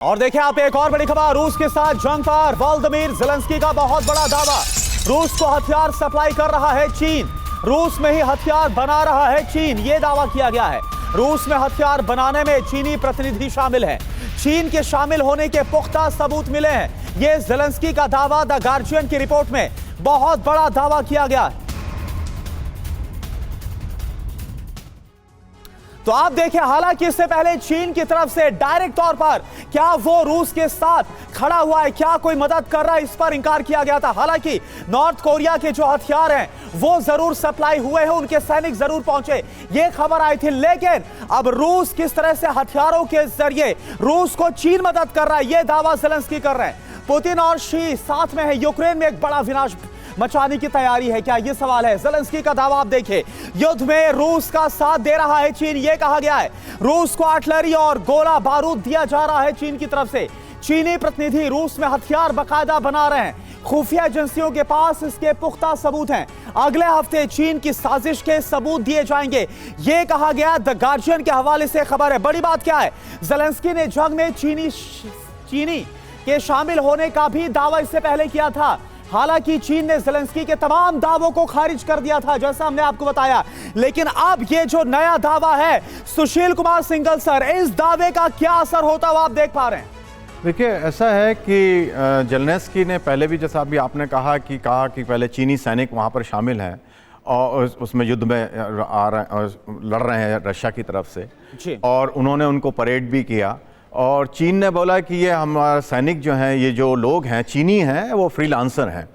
और देखिए आप एक और बड़ी खबर, रूस के साथ जंग पर वोलोदिमीर ज़ेलेंस्की का बहुत बड़ा दावा। रूस को हथियार सप्लाई कर रहा है चीन, रूस में ही हथियार बना रहा है चीन, यह दावा किया गया है। रूस में हथियार बनाने में चीनी प्रतिनिधि शामिल हैं, चीन के शामिल होने के पुख्ता सबूत मिले हैं। यह ज़ेलेंस्की का दावा द गार्जियन की रिपोर्ट में बहुत बड़ा दावा किया गया है। तो आप देखिए, हालांकि इससे पहले चीन की तरफ से डायरेक्ट तौर पर क्या वो रूस के साथ खड़ा हुआ है, क्या कोई मदद कर रहा है, इस पर इंकार किया गया था। हालांकि नॉर्थ कोरिया के जो हथियार हैं वो जरूर सप्लाई हुए हैं, उनके सैनिक जरूर पहुंचे, ये खबर आई थी। लेकिन अब रूस किस तरह से हथियारों के जरिए रूस को चीन मदद कर रहा है, यह दावा ज़ेलेंस्की कर रहे हैं। पुतिन और शी साथ में है, यूक्रेन में एक बड़ा विनाश मचाने की तैयारी है क्या, यह सवाल है। ज़ेलेंस्की का दावा आप देखिए, युद्ध में रूस का साथ दे रहा है चीन, यह कहा गया है। रूस को आर्टिलरी और गोला बारूद दिया जा रहा है चीन की तरफ से। चीनी प्रतिनिधि रूस में हथियार बाकायदा बना रहे हैं, खुफिया एजेंसियों के पास इसके पुख्ता सबूत हैं। अगले हफ्ते चीन की साजिश के सबूत दिए जाएंगे, यह कहा गया। द गार्जियन के हवाले से खबर है। बड़ी बात क्या है, ज़ेलेंस्की ने जंग में चीनी के शामिल होने का भी दावा इससे पहले किया था। हालांकि चीन ने ज़ेलेंस्की के तमाम दावों को खारिज कर दिया था, जैसा हमने आपको बताया। लेकिन अब ये जो नया दावा है, सुशील कुमार सिंघल सर, इस दावे का क्या असर होता हुआ आप देख पा रहे हैं? देखिए, ऐसा है कि ज़ेलेंस्की ने पहले भी, जैसा अभी आपने कहा कि पहले चीनी सैनिक वहाँ पर शामिल हैं और उसमें युद्ध में लड़ रहे हैं रशिया की तरफ से, और उन्होंने उनको परेड भी किया। और चीन ने बोला कि ये हमारे सैनिक जो हैं, ये जो लोग हैं चीनी हैं, वो फ्रीलांसर हैं,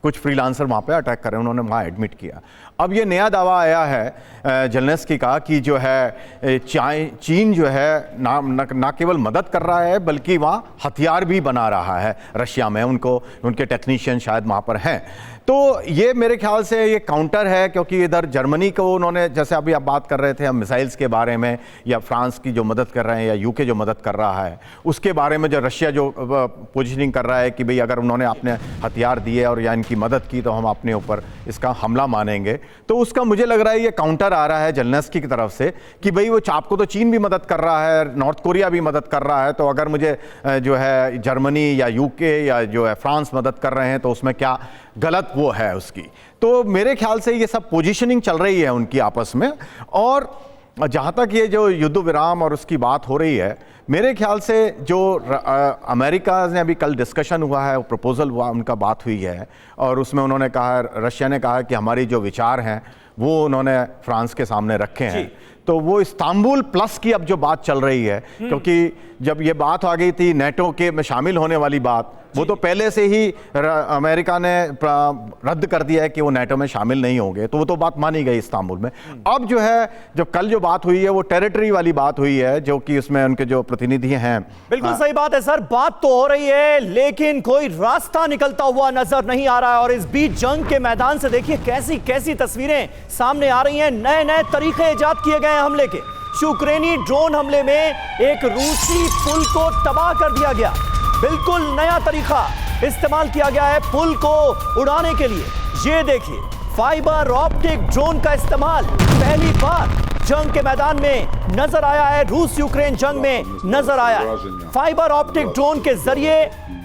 कुछ फ्रीलांसर वहाँ पे अटैक कर रहे हैं, उन्होंने वहाँ एडमिट किया। अब ये नया दावा आया है ज़ेलेंस्की का कि जो है चीन जो है ना केवल मदद कर रहा है, बल्कि वहाँ हथियार भी बना रहा है रशिया में। उनके टेक्नीशियन शायद वहाँ पर हैं। तो ये मेरे ख्याल से ये काउंटर है, क्योंकि इधर जर्मनी को उन्होंने, जैसे अभी आप बात कर रहे थे हम मिसाइल्स के बारे में, या फ्रांस की जो मदद कर रहे हैं, या यूके जो मदद कर रहा है, उसके बारे में जो रशिया जो पोजीशनिंग कर रहा है कि भाई अगर उन्होंने अपने हथियार दिए और या इनकी मदद की तो हम अपने ऊपर इसका हमला मानेंगे। तो उसका मुझे लग रहा है ये काउंटर आ रहा है ज़ेलेंस्की की तरफ से कि भाई वो आपको तो चीन भी मदद कर रहा है, नॉर्थ कोरिया भी मदद कर रहा है, तो अगर मुझे जो है जर्मनी या यूके या जो है फ्रांस मदद कर रहे हैं तो उसमें क्या गलत वो है उसकी। तो मेरे ख्याल से ये सब पोजीशनिंग चल रही है उनकी आपस में। और जहाँ तक ये जो युद्ध विराम और उसकी बात हो रही है, मेरे ख्याल से जो अमेरिका ने अभी कल डिस्कशन हुआ है, प्रपोजल हुआ, उनका बात हुई है, और उसमें उन्होंने कहा, रशिया ने कहा कि हमारी जो विचार हैं वो उन्होंने फ्रांस के सामने रखे हैं। तो वो इस्तांबुल प्लस की अब जो बात चल रही है, क्योंकि जब ये बात आ गई थी नेटो के में शामिल होने वाली बात, वो तो पहले से ही अमेरिका ने रद्द कर दिया है कि वो नेटो में शामिल नहीं होंगे, तो वो तो बात मानी गई इस्तांबुल में। अब जो है, जब कल जो बात हुई है वो टेरिटरी वाली बात हुई है, जो कि उसमें उनके जो प्रतिनिधि हैं। बिल्कुल सही बात है सर, बात तो हो रही है लेकिन कोई रास्ता निकलता हुआ नजर नहीं आ रहा है। और इस बीच जंग के मैदान से देखिए कैसी कैसी तस्वीरें सामने आ रही हैं। नए नए तरीके इजाद किए गए हैं हमले के। यूक्रेनी ड्रोन हमले में एक रूसी पुल को तबाह कर दिया गया, बिल्कुल नया तरीका इस्तेमाल किया गया है पुल को उड़ाने के लिए। ये देखिए, फाइबर ऑप्टिक ड्रोन का इस्तेमाल पहली बार जंग के मैदान में नजर आया है, रूस यूक्रेन जंग में नजर आया है। फाइबर ऑप्टिक ड्रोन के जरिए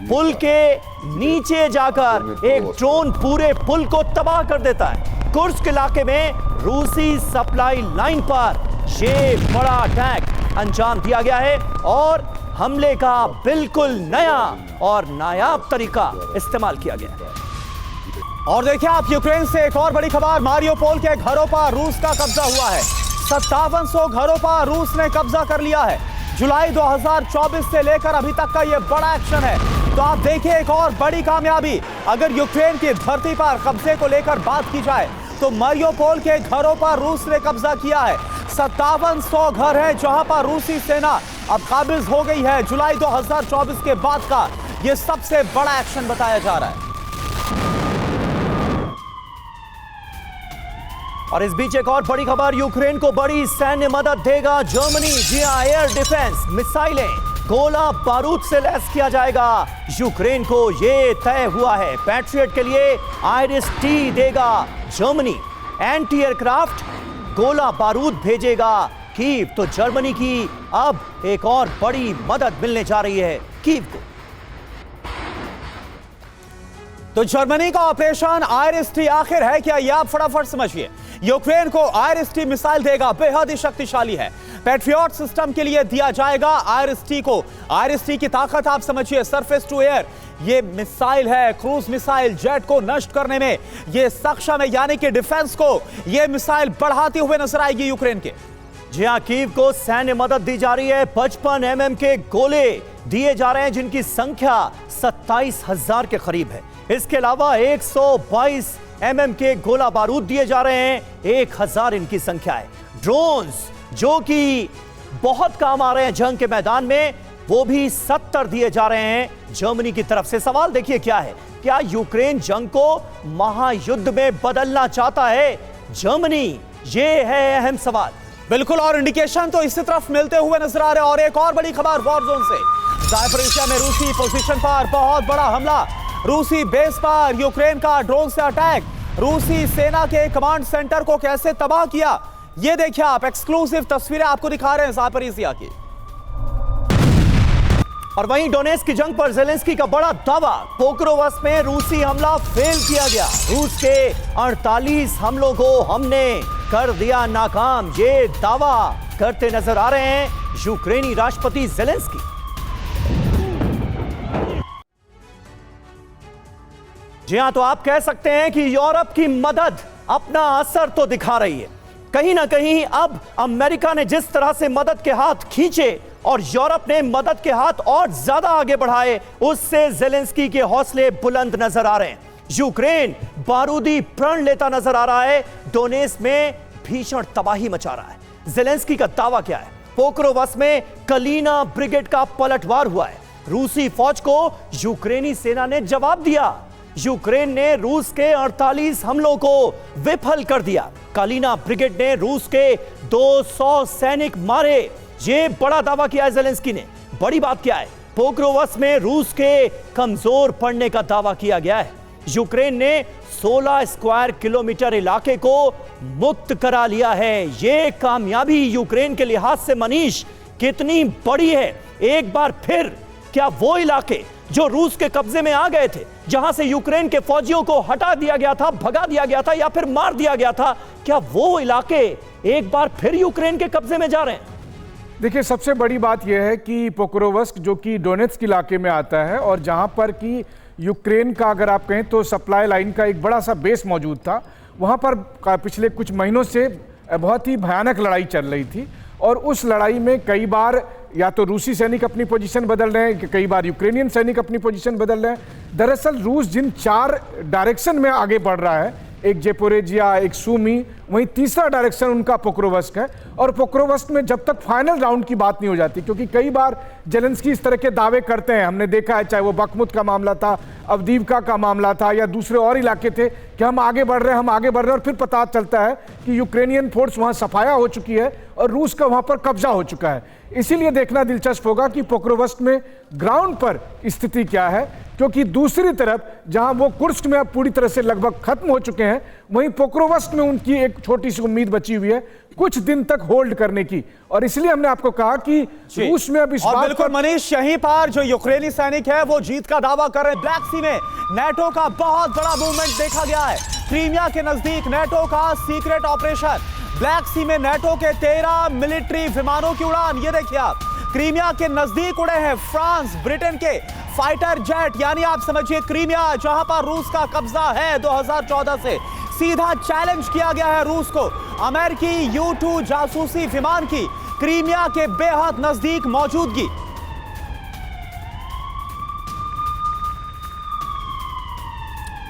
पुल के नीचे जाकर एक ड्रोन पूरे पुल को तबाह कर देता है। कुर्स्क इलाके में रूसी सप्लाई लाइन पर यह बड़ा अटैक अंजाम दिया गया है और हमले का बिल्कुल नया और नायाब तरीका इस्तेमाल किया गया है। और देखिए आप, यूक्रेन से एक और बड़ी खबर, मारियोपोल के घरों पर रूस का कब्जा हुआ है। 5700 घरों पर रूस ने कब्जा कर लिया है। जुलाई 2024 से लेकर अभी तक का यह बड़ा एक्शन है। तो आप देखिए, एक और बड़ी कामयाबी। अगर यूक्रेन की धरती पर कब्जे को लेकर बात की जाए तो मारियोपोल के घरों पर रूस ने कब्जा किया है। 5700 घर हैं जहां पर रूसी सेना अब काबिज हो गई है। जुलाई 2024 के बाद का यह सबसे बड़ा एक्शन बताया जा रहा है। और इस बीच एक और बड़ी खबर, यूक्रेन को बड़ी सैन्य मदद देगा जर्मनी। जी हां, एयर डिफेंस मिसाइलें, गोला बारूद से लैस किया जाएगा यूक्रेन को, यह तय हुआ है। पैट्रियट के लिए IRIS-T देगा जर्मनी। एंटी एयरक्राफ्ट गोला बारूद भेजेगा कीव। तो जर्मनी की अब एक और बड़ी मदद मिलने जा रही है कीव को। तो जर्मनी का ऑपरेशन आईआरएसटी आखिर है क्या, यह आप फटाफट समझिए। यूक्रेन को आईआरएसटी मिसाइल देगा, बेहद ही शक्तिशाली है। पैट्रियट सिस्टम के लिए दिया जाएगा आईआरएसटी को। आईआरएसटी की ताकत आप समझिए, सरफेस टू एयर ये मिसाइल है, क्रूज मिसाइल, जेट को नष्ट करने में ये सक्षम है, यानी कि डिफेंस को ये मिसाइल बढ़ाते हुए नजर आएगी यूक्रेन के। जी हां, कीव को सैन्य मदद दी जा रही है। 55 mm के गोले दिए जा रहे हैं, जिनकी संख्या 27,000 के करीब है। इसके अलावा 122 mm के गोला बारूद दिए जा रहे हैं, 1000 इनकी संख्या है। ड्रोन्स जो कि बहुत काम आ रहे हैं जंग के मैदान में, वो भी 70 दिए जा रहे हैं जर्मनी की तरफ से। सवाल देखिए क्या है, क्या यूक्रेन जंग को महायुद्ध में बदलना चाहता है जर्मनी? ये है अहम सवाल। बिल्कुल, और इंडिकेशन तो इसी तरफ मिलते हुए नजर आ रहे हैं। और एक और बड़ी खबर वॉर जोन से, ज़ापोरिज़िया में रूसी पोजीशन पर बहुत बड़ा हमला, रूसी बेस पर यूक्रेन का ड्रोन से अटैक, रूसी सेना के कमांड सेंटर को कैसे तबाह किया, ये देखिए आप। एक्सक्लूसिव तस्वीरें आपको दिखा रहे हैं ज़ापोरिज़िया की। और वहीं डोनेट्स्क की जंग पर ज़ेलेंस्की का बड़ा दावा, पोक्रोवस्क में रूसी हमला फेल किया गया। रूस के 48 हमलों को हमने कर दिया नाकाम, ये दावा करते नजर आ रहे हैं यूक्रेनी राष्ट्रपति ज़ेलेंस्की। जी हां, तो आप कह सकते हैं कि यूरोप की मदद अपना असर तो दिखा रही है। कहीं ना कहीं अब अमेरिका ने जिस तरह से मदद के हाथ खींचे और यूरोप ने मदद के हाथ और ज्यादा आगे बढ़ाए, उससे ज़ेलेंस्की के हौसले बुलंद नजर आ रहे हैं। यूक्रेन बारूदी प्रण लेता नजर आ रहा है, डोनेट्स्क में भीषण तबाही मचा रहा है। ज़ेलेंस्की का दावा क्या है? पोक्रोवस्क में कलीना ब्रिगेड का पलटवार हुआ है। रूसी फौज को यूक्रेनी सेना ने जवाब दिया। यूक्रेन ने रूस के 48 हमलों को विफल कर दिया। कलीना ब्रिगेड ने रूस के 200 सैनिक मारे। ये बड़ा दावा किया है ज़ेलेंस्की ने। बड़ी बात क्या है? पोक्रोवस्क में रूस के कमजोर पड़ने का दावा किया गया है। यूक्रेन ने 16 स्क्वायर किलोमीटर इलाके को मुक्त करा लिया है। ये कामयाबी यूक्रेन के लिहाज से मनीष कितनी बड़ी है? एक बार फिर क्या वो इलाके जो रूस के कब्जे में आ गए थे, जहां से यूक्रेन के फौजियों को हटा दिया गया था, भगा दिया गया था या फिर मार दिया गया था, क्या वो इलाके एक बार फिर यूक्रेन के कब्जे में जा रहे हैं? देखिए, सबसे बड़ी बात यह है कि पोक्रोवस्क जो कि डोनेट्स्क इलाके में आता है और जहां पर कि यूक्रेन का अगर आप कहें तो सप्लाई लाइन का एक बड़ा सा बेस मौजूद था, वहां पर पिछले कुछ महीनों से बहुत ही भयानक लड़ाई चल रही थी। और उस लड़ाई में कई बार या तो रूसी सैनिक अपनी पोजीशन बदल रहे हैं, कई बार यूक्रेनियन सैनिक अपनी पोजीशन बदल रहे हैं। दरअसल रूस जिन 4 डायरेक्शन में आगे बढ़ रहा है, एक जेपोरेजिया, एक सूमी, वहीं तीसरा डायरेक्शन उनका पोक्रोवस्क है। और पोक्रोवस्क में जब तक फाइनल राउंड की बात नहीं हो जाती, क्योंकि कई बार ज़ेलेंस्की इस तरह के दावे करते हैं, हमने देखा है, चाहे वो बखमुत का मामला था, अवदीवका का मामला था या दूसरे और इलाके थे, कि हम आगे बढ़ रहे हैं, हम आगे बढ़ रहे हैं, और फिर पता चलता है कि यूक्रेनियन फोर्स वहाँ सफाया हो चुकी है और रूस का वहाँ पर कब्जा हो चुका है। इसीलिए देखना दिलचस्प होगा कि पोक्रोवस्क में ग्राउंड पर स्थिति क्या है, क्योंकि दूसरी तरफ जहां वो कुर्स्क में अब पूरी तरह से लगभग खत्म हो चुके हैं, वहीं पोक्रोवस्क में उनकी एक छोटी सी उम्मीद बची हुई है कुछ दिन तक होल्ड करने की। और इसलिए हमने आपको कहा कि रूस में अब इस बात बिल्कुल मनीष, यहीं पर जो यूक्रेनी सैनिक है वो जीत का दावा कर रहे हैं। ब्लैक सी में नेटो का बहुत बड़ा मूवमेंट देखा गया है। क्रीमिया के नजदीक नेटो का सीक्रेट ऑपरेशन, ब्लैक सी में नेटो के 13 मिलिट्री विमानों की उड़ान, ये देखिए आप, क्रीमिया के नजदीक उड़े हैं फ्रांस ब्रिटेन के फाइटर जेट। यानी आप समझिए क्रीमिया जहां पर रूस का कब्जा है 2014 से, सीधा चैलेंज किया गया है रूस को। अमेरिकी U-2 जासूसी विमान की क्रीमिया के बेहद नजदीक मौजूदगी।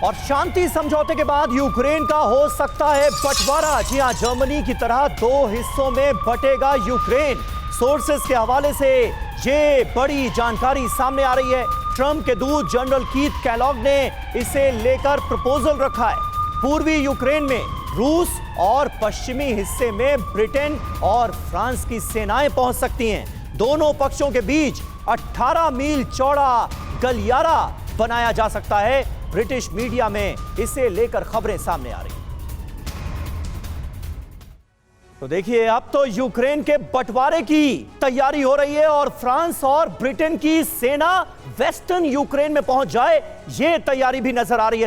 और शांति समझौते के बाद यूक्रेन का हो सकता है बंटवारा। जी हां, जर्मनी की तरह 2 हिस्सों में बटेगा यूक्रेन। सोर्सेस के हवाले से ये बड़ी जानकारी सामने आ रही है। ट्रंप के दूत जनरल कीथ कैलॉग ने इसे लेकर प्रपोजल रखा है। पूर्वी यूक्रेन में रूस और पश्चिमी हिस्से में ब्रिटेन और फ्रांस की सेनाएं पहुंच सकती हैं। दोनों पक्षों के बीच 18 मील चौड़ा गलियारा बनाया जा सकता है। ब्रिटिश मीडिया में इसे लेकर खबरें सामने आ रही हैं। तो देखिए अब तो यूक्रेन के बंटवारे की तैयारी हो रही है और फ्रांस और ब्रिटेन की सेना वेस्टर्न यूक्रेन में पहुंच जाए, यह तैयारी भी नजर आ रही है।